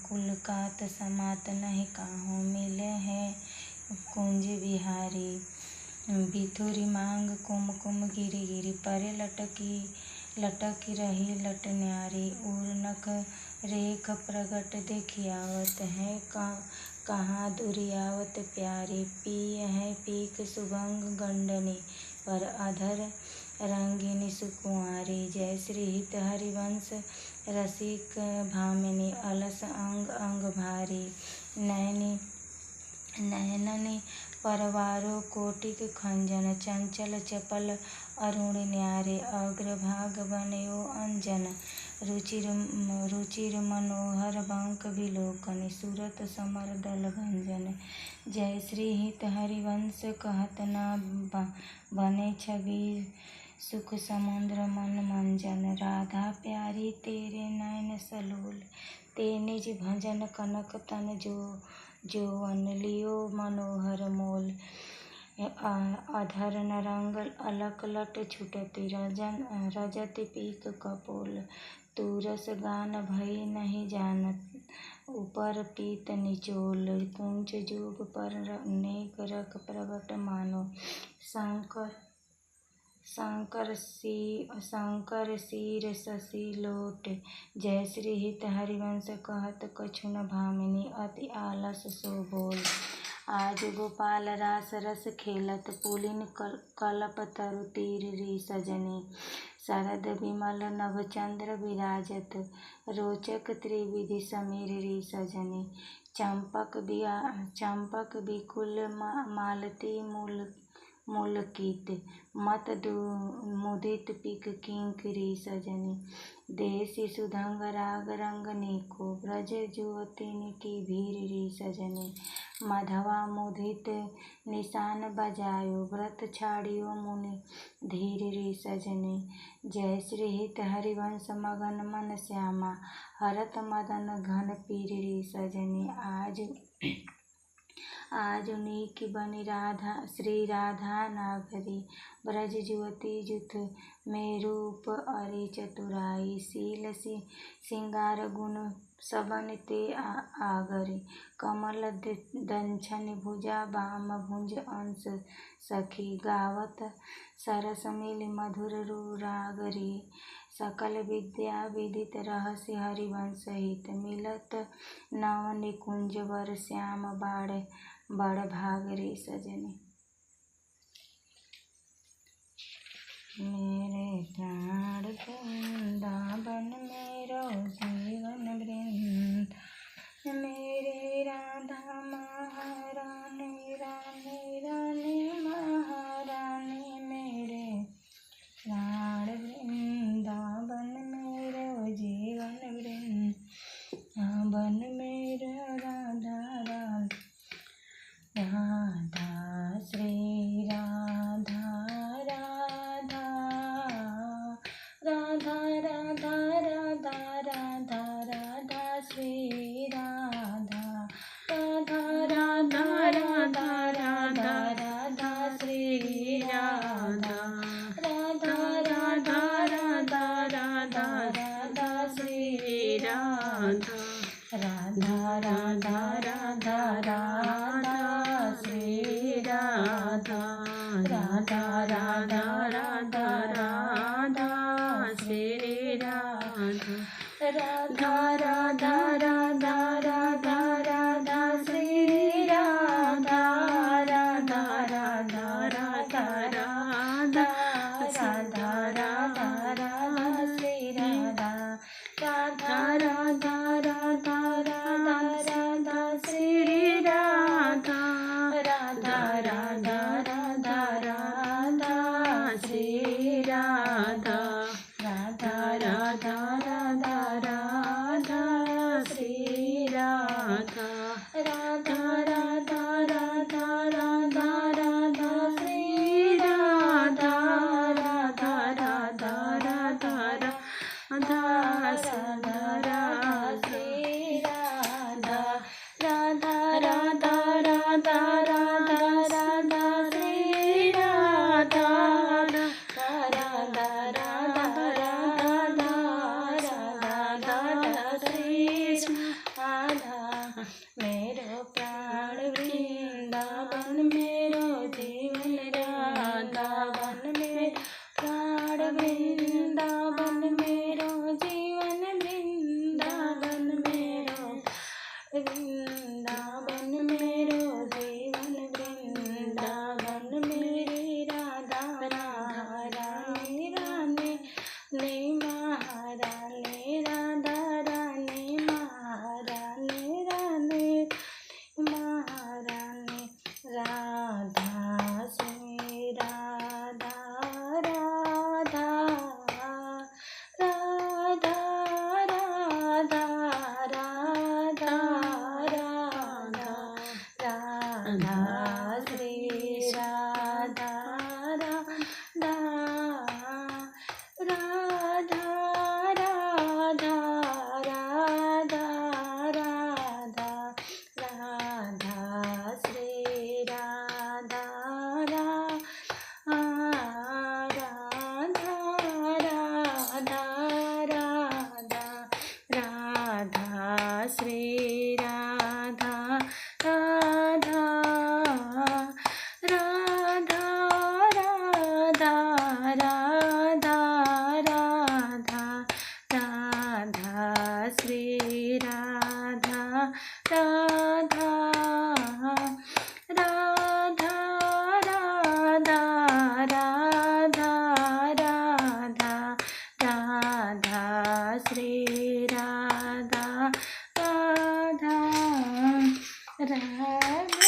कुल कात समात नहीं काहू मिले हैं कुंज बिहारी। बिथुरी मांग कुम कुम गिरी गिरी परे लटकी रही लट न्यारी। उर नख रेख प्रगट देखियावत है कहाँ दुरियावत प्यारी। पिय है पीक सुभंग गंडनी पर अधर रंगिनी सुकुंवारी। जय श्री हित हरिवंश रसिक भामिनी अलस अंग अंग भारी। नयननि परवारो कोटिक खंजन चंचल चपल अरुण न्यारे। अग्रभाग बनयो अंजन रुचिर मनोहर बंक विलोकन सूरत समर दल भंजन। जय श्री हित हरिवंश कहत न बने छवि सुख समुद्र मन मंजन। राधा प्यारी तेरे नयन सलोल ते निज भजन कनक तन जोवन लियो मनोहर मोल। अधर नरंग अलक लट छुटति रजति पीक कपोल। तूरस गान भई नहीं जानत ऊपर पीत निचोल। कुंच जोग पर नेक रख प्रगट मानो शंकर शीर शशि लोट। जय श्री हित हरिवंश कहत कछु न भामिनी अति आलस सो बोल। आज गोपाल रास रस खेलत पुलिन कल्प तरु तीर री सजनी। शरद विमल नभ चंद्र विराजत रोचक त्रिविधि समीर री सजनी। चंपक विकुल मालती मुलकित मत मुदित पिक किंकरी सजनी। देसी सुधंग राग रंग नीको ब्रज जुवतिन की भीर री सजनी। मधवा मुदित निशान बजायो व्रत छाड़ियो मुनि धीर री सजनी। जय श्री हित हरिवंश मगन मन श्यामा हरत मदन घन पीर री सजनी। आज नीकी बनी श्री राधा नागरी ब्रज जुवती जुथ में रूप अरि चतुराई। शील सिंगार गुण सबन ते आगरी कमल दंछन भुजा बाम भुज अंश सखी। गावत सरस मिल मधुर रागरी सकल विद्या विदित रहस्य हरिवंश हित। मिलत नव निकुंज वर श्याम बड़ भाग रे सजनी। मेरे प्राण वृंदावन मेरो जीवन वृंद। मेरे राधा महारानी रानी रानी महारानी। मेरे प्राण वृंदावन मेरो जीवन वृंदावन मेरो राधा राधा श्री राधा राधा राधा राधा राधा राधा राधा श्री राधा राधा राधा राधा राधा राधा श्री राधा राधा राधा राधा राधा राधा श्री राधा राधा राधा राधा राधा श्री राधा राधा राधा राधा राधा श्री राधा राधा राधा राधा राधा राधा श्री राधा राधा राधा राधा राधा राधा राधा राधा श्री राधा राधा राधा राधा राधा राधा श्री राधा राधा राधा राधा राधा श्री राधा राधा राधा राधा राधा श्री राधा राधा राधा राधा राधा राधा श्री राधा राधा राधा राधा राधा राधा राधा राधा राधा राधा राधा राधा श्री राधा राधा राधा